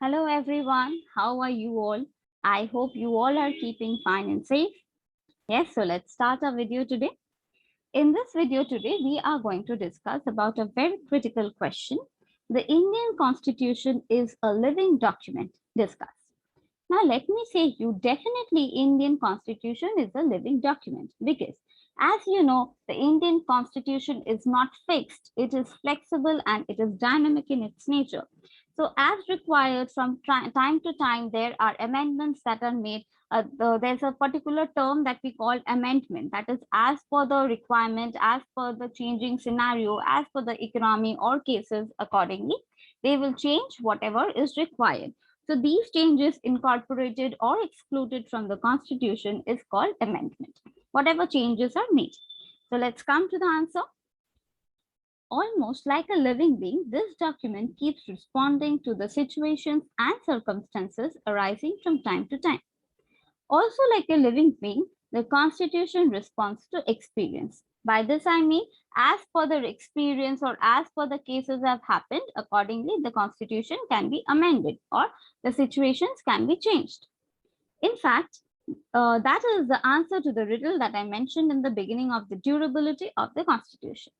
Hello everyone, how are you all? I hope you all are keeping fine and safe. Yes, so let's start our video today. In this video today, we are going to discuss about a very critical question. The Indian Constitution is a living document. Discuss. Now, let me say you definitely Indian Constitution is a living document because as you know, the Indian Constitution is not fixed. It is flexible and it is dynamic in its nature. So as required from time to time, there are amendments that are made. There's a particular term that we call amendment. That is as per the requirement, as per the changing scenario, as per the economy or cases accordingly, they will change whatever is required. So these changes incorporated or excluded from the constitution is called amendment. Whatever changes are made. So let's come to the answer. Almost like a living being, this document keeps responding to the situations and circumstances arising from time to time. Also, like a living being, the Constitution responds to experience. By this, I mean, as per the experience or as per the cases have happened, accordingly, the Constitution can be amended or the situations can be changed. In fact, that is the answer to the riddle that I mentioned in the beginning of the durability of the Constitution.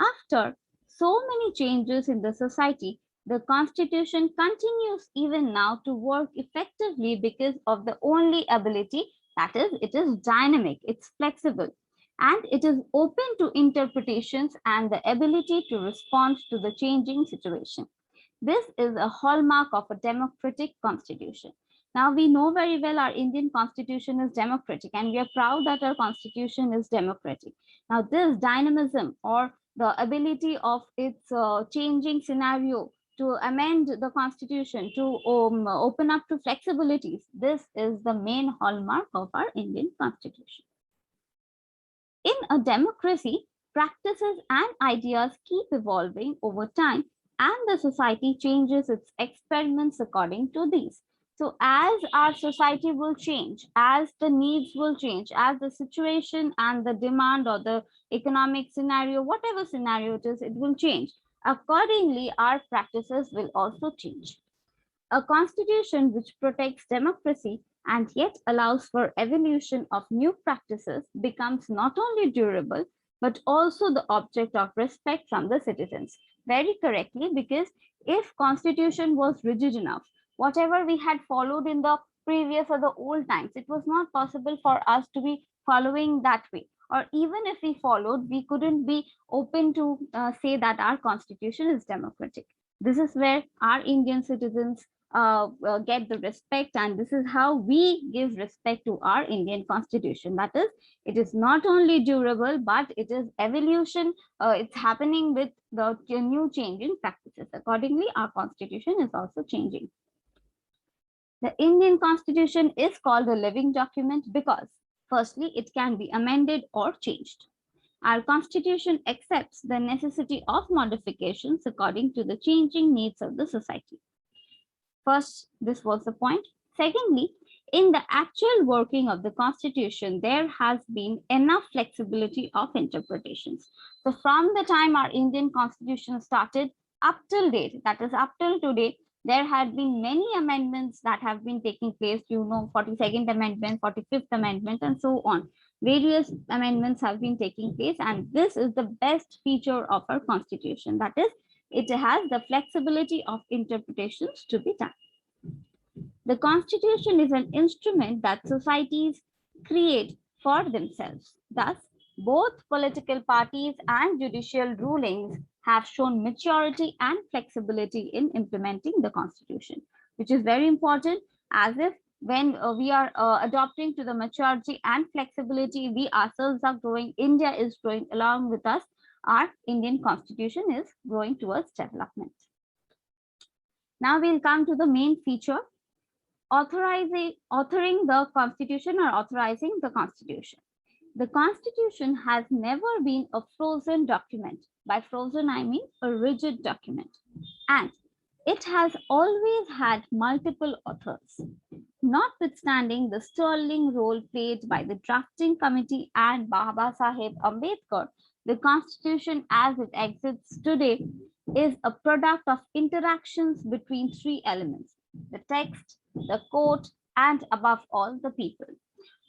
After so many changes in the society, the Constitution continues even now to work effectively because of the only ability, that is, it is dynamic, it's flexible, and it is open to interpretations and the ability to respond to the changing situation. This is a hallmark of a democratic constitution. Now, we know very well our Indian constitution is democratic, and we are proud that our constitution is democratic. Now, this dynamism or the ability of its changing scenario to amend the constitution, to open up to flexibilities, this is the main hallmark of our Indian constitution. In a democracy, practices and ideas keep evolving over time, and the society changes its experiments according to these. So, as our society will change, as the needs will change, as the situation and the demand or the economic scenario, whatever scenario it is, it will change. Accordingly, our practices will also change. A constitution which protects democracy and yet allows for evolution of new practices becomes not only durable but also the object of respect from the citizens. Very correctly, because if constitution was rigid enough, whatever we had followed in the previous or the old times, it was not possible for us to be following that way. Or even if we followed, we couldn't be open to say that our constitution is democratic. This is where our Indian citizens get the respect, and this is how we give respect to our Indian constitution. That is, it is not only durable but it is evolution. It's happening with the new changing practices. Accordingly, our constitution is also changing. The Indian constitution is called a living document because firstly it can be amended or changed. Our constitution accepts the necessity of modifications according to the changing needs of the society. First, this was the point. Secondly, in the actual working of the Constitution, there has been enough flexibility of interpretations. So, from the time our Indian Constitution started up till date, that is up till today, there had been many amendments that have been taking place, 42nd Amendment, 45th Amendment, and so on. Various amendments have been taking place, and this is the best feature of our Constitution. That is, it has the flexibility of interpretations to be done. The Constitution is an instrument that societies create for themselves. Thus, both political parties and judicial rulings have shown maturity and flexibility in implementing the Constitution, which is very important, as if when we are adopting to the maturity and flexibility, we ourselves are growing, India is growing along with us, our Indian Constitution is growing towards development. Now we'll come to the main feature, authoring the Constitution or authorizing the Constitution. The Constitution has never been a frozen document. By frozen, I mean a rigid document. And it has always had multiple authors. Notwithstanding the sterling role played by the drafting committee and Baba Saheb Ambedkar, the Constitution as it exists today is a product of interactions between three elements. the text, the court, and above all, the people.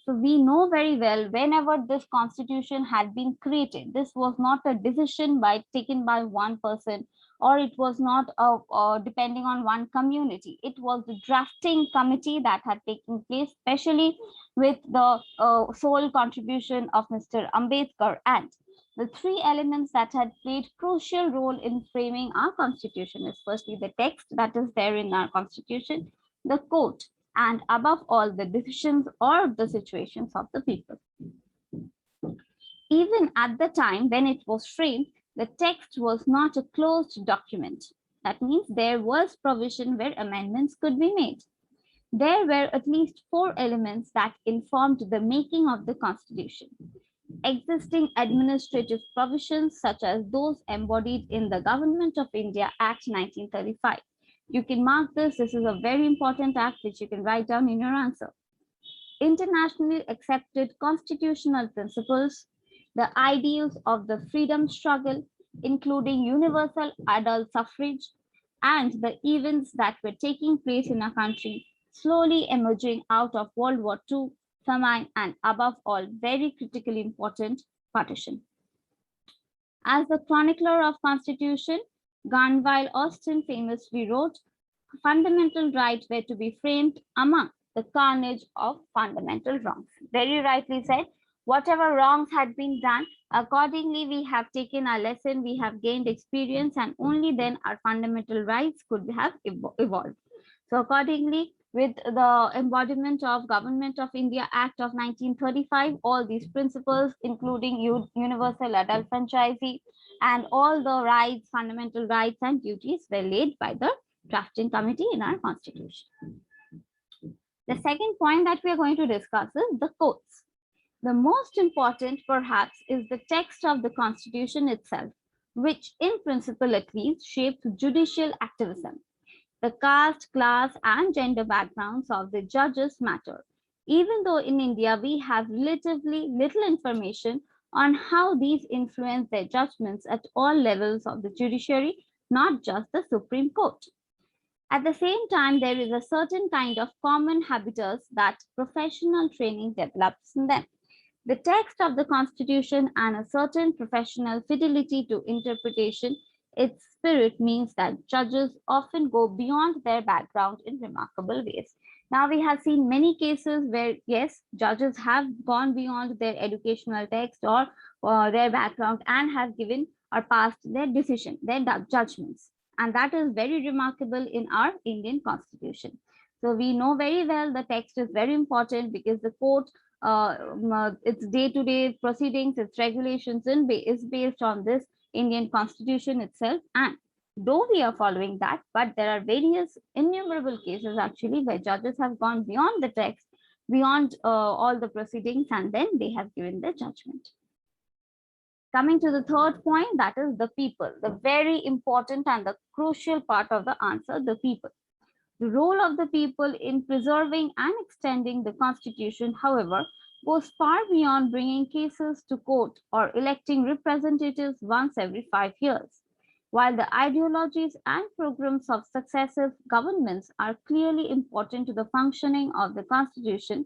So we know very well whenever this constitution had been created, this was not a decision taken by one person, or it was not depending on one community. It was the drafting committee that had taken place, especially with the sole contribution of Mr. Ambedkar, and the three elements that had played crucial role in framing our constitution is firstly the text that is there in our constitution, the court, and above all, the decisions or the situations of the people. Even at the time when it was framed, the text was not a closed document. That means there was provision where amendments could be made. There were at least four elements that informed the making of the Constitution. Existing administrative provisions, such as those embodied in the Government of India Act 1935. You can mark this. This is a very important act which you can write down in your answer. Internationally accepted constitutional principles, the ideals of the freedom struggle, including universal adult suffrage, and the events that were taking place in our country, slowly emerging out of World War II, famine, and above all, very critically important, partition. As the chronicler of Constitution, Granville Austin famously wrote, fundamental rights were to be framed among the carnage of fundamental wrongs. Very rightly said, whatever wrongs had been done, accordingly we have taken our lesson, we have gained experience, and only then our fundamental rights could have evolved. So accordingly, with the embodiment of Government of India Act of 1935, all these principles, including universal adult franchise and all the rights, fundamental rights and duties were laid by the drafting committee in our constitution. The second point that we are going to discuss is the courts. The most important perhaps is the text of the constitution itself, which in principle at least shapes judicial activism. The caste, class, and gender backgrounds of the judges matter, even though in India we have relatively little information on how these influence their judgments at all levels of the judiciary, not just the Supreme Court. At the same time, there is a certain kind of common habitus that professional training develops in them. The text of the Constitution and a certain professional fidelity to interpretation, its spirit means that judges often go beyond their background in remarkable ways. Now, we have seen many cases where, yes, judges have gone beyond their educational text or their background and have given or passed their decision, their judgments. And that is very remarkable in our Indian Constitution. So we know very well the text is very important because the court, its day-to-day proceedings, its regulations is based on this Indian Constitution itself. And though we are following that, but there are various innumerable cases actually where judges have gone beyond the text, beyond all the proceedings, and then they have given their judgment. Coming to the third point, that is the people, the very important and the crucial part of the answer, the people. The role of the people in preserving and extending the Constitution, however, goes far beyond bringing cases to court or electing representatives once every 5 years. While the ideologies and programs of successive governments are clearly important to the functioning of the Constitution,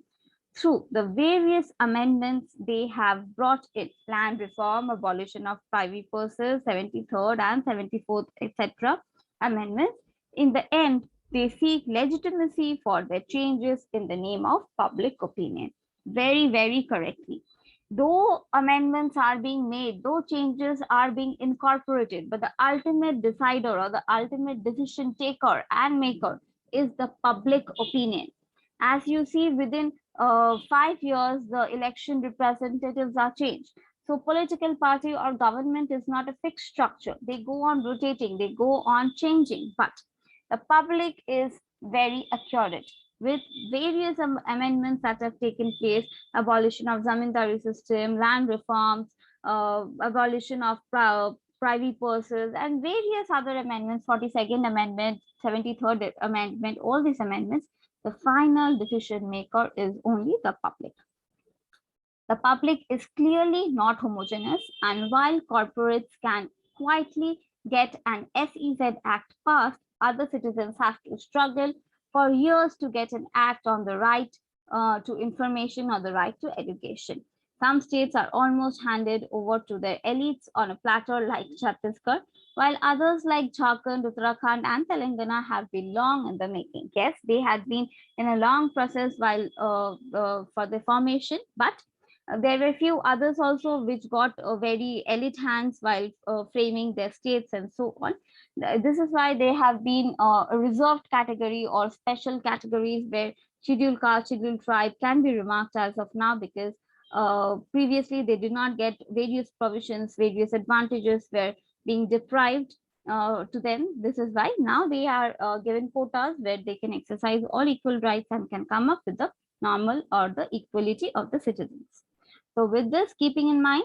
through the various amendments they have brought in, land reform, abolition of privy purses, 73rd and 74th, etc. amendments, in the end, they seek legitimacy for their changes in the name of public opinion. Very, very correctly. Though amendments are being made, though changes are being incorporated, but the ultimate decider or the ultimate decision taker and maker is the public opinion. As you see, within 5 years, the election representatives are changed. So political party or government is not a fixed structure. They go on rotating, they go on changing, but the public is very accurate with various amendments that have taken place, abolition of zamindari system, land reforms, abolition of privy purses, and various other amendments, 42nd Amendment, 73rd Amendment, all these amendments, the final decision maker is only the public. The public is clearly not homogeneous, and while corporates can quietly get an SEZ Act passed, other citizens have to struggle for years to get an act on the right to information or the right to education. Some states are almost handed over to their elites on a platter like Chhattisgarh, while others like Jharkhand, Uttarakhand, and Telangana have been long in the making. Yes, they had been in a long process while for the formation, but there were few others also which got very elite hands while framing their states and so on. This is why they have been a reserved category or special categories where scheduled caste, scheduled tribe can be remarked as of now, because previously they did not get various provisions, various advantages were being deprived to them. This is why now they are given quotas where they can exercise all equal rights and can come up with the normal or the equality of the citizens. So with this keeping in mind,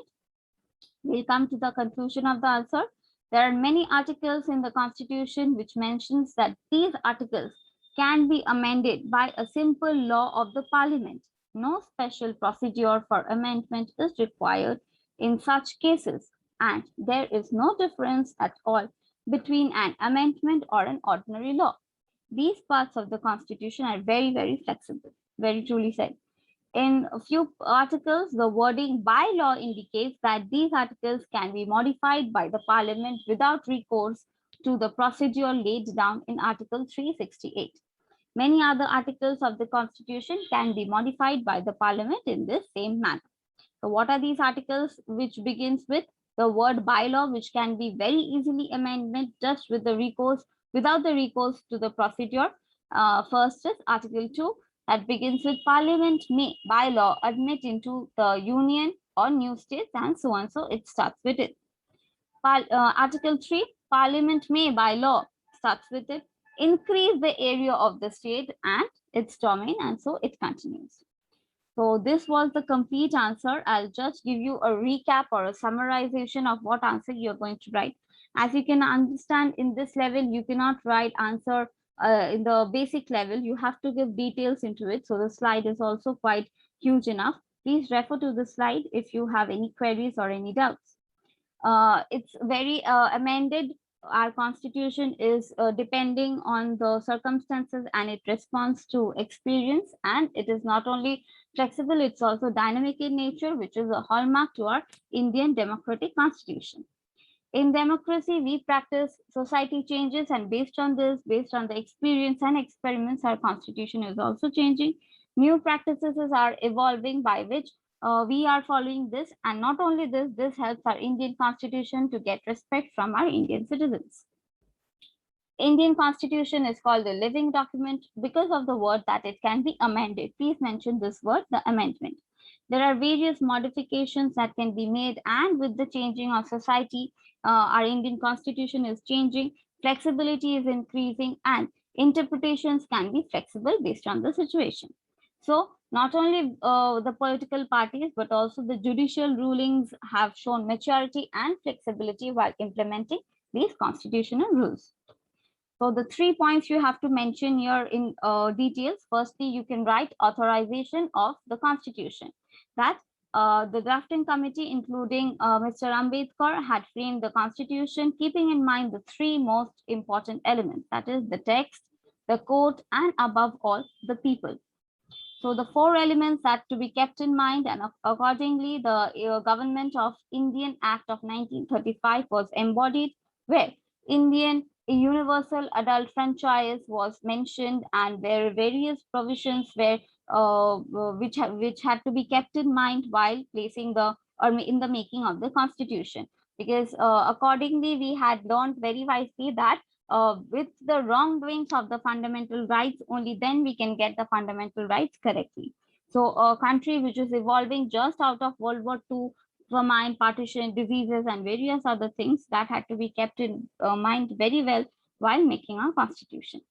we'll come to the conclusion of the answer. There are many articles in the Constitution which mentions that these articles can be amended by a simple law of the Parliament. No special procedure for amendment is required in such cases, and there is no difference at all between an amendment or an ordinary law. These parts of the Constitution are very, very flexible, very truly said. In a few articles, the wording by law indicates that these articles can be modified by the Parliament without recourse to the procedure laid down in Article 368. Many other articles of the Constitution can be modified by the Parliament in this same manner. So what are these articles which begins with the word bylaw, which can be very easily amended just with the recourse, without the recourse to the procedure? First is Article 2, that begins with Parliament may by law admit into the Union or new states, and so on. So it starts with it. Article 3, Parliament may by law, starts with it, increase the area of the state and its domain, and so it continues. So this was the complete answer. I'll just give you a recap or a summarization of what answer you're going to write. As you can understand, in this level, you cannot write answer in the basic level. You have to give details into it. So the slide is also quite huge enough. Please refer to the slide if you have any queries or any doubts. It's very amended. Our constitution is depending on the circumstances, and it responds to experience, and it is not only flexible, it's also dynamic in nature, which is a hallmark to our Indian democratic constitution. In democracy, we practice society changes, and based on this, based on the experience and experiments, our constitution is also changing. New practices are evolving by which we are following this, and not only this, this helps our Indian constitution to get respect from our Indian citizens. Indian constitution is called a living document because of the word that it can be amended. Please mention this word, the amendment. There are various modifications that can be made, and with the changing of society, our Indian constitution is changing, flexibility is increasing, and interpretations can be flexible based on the situation. So not only the political parties, but also the judicial rulings have shown maturity and flexibility while implementing these constitutional rules. So the 3 points you have to mention here in details. Firstly, you can write authorization of the Constitution. That the drafting committee, including Mr. Ambedkar, had framed the Constitution keeping in mind the 3 most important elements, that is the text, the court, and above all, the people. So the 4 elements that to be kept in mind, and accordingly, the Government of Indian Act of 1935 was embodied, where Indian universal adult franchise was mentioned, and there are various provisions where which had to be kept in mind while placing the or in the making of the constitution, because accordingly we had learned very wisely that with the wrongdoings of the fundamental rights, only then we can get the fundamental rights correctly. So a country which is evolving just out of World War II, famine, partition, diseases, and various other things that had to be kept in mind very well while making our constitution.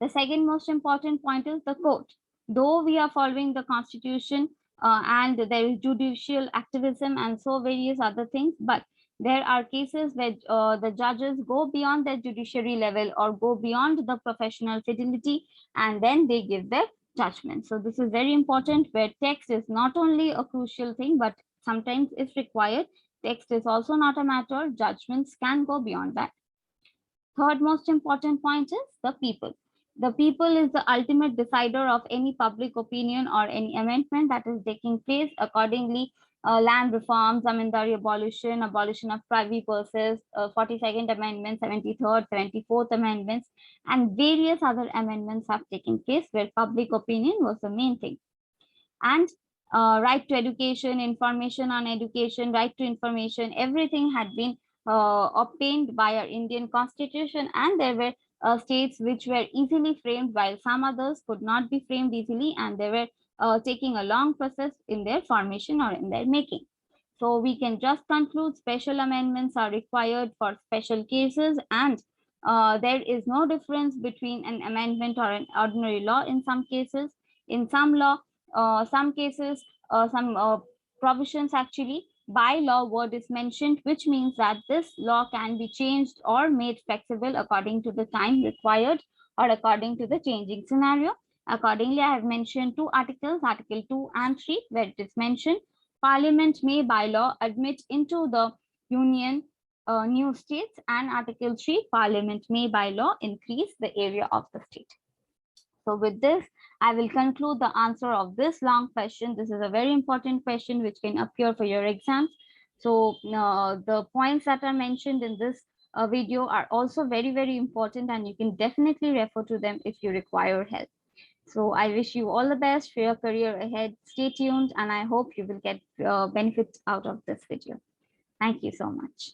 The second most important point is the court. Though we are following the constitution and there is judicial activism and so various other things, but there are cases where the judges go beyond their judiciary level or go beyond the professional fidelity, and then they give their judgment. So this is very important, where text is not only a crucial thing, but sometimes if required, text is also not a matter. Judgments can go beyond that. Third most important point is the people. The people is the ultimate decider of any public opinion or any amendment that is taking place. Accordingly, land reforms, zamindari abolition, abolition of privy purses, 42nd Amendment, 73rd, 74th Amendments, and various other amendments have taken place where public opinion was the main thing. And right to education, information on education, right to information, everything had been obtained by our Indian constitution, and there were states which were easily framed while some others could not be framed easily, and they were taking a long process in their formation or in their making. So we can just conclude special amendments are required for special cases, and there is no difference between an amendment or an ordinary law in some cases. In some law, some cases, some provisions actually by law word is mentioned, which means that this law can be changed or made flexible according to the time required or according to the changing scenario. Accordingly, I have mentioned two articles, Article 2 and 3, where it is mentioned Parliament may by law admit into the Union new states, and Article 3, Parliament may by law increase the area of the state. So with this, I will conclude the answer of this long question. This is a very important question which can appear for your exams. So the points that are mentioned in this video are also very, very important, and you can definitely refer to them if you require help. So I wish you all the best for your career ahead. Stay tuned, and I hope you will get benefits out of this video. Thank you so much.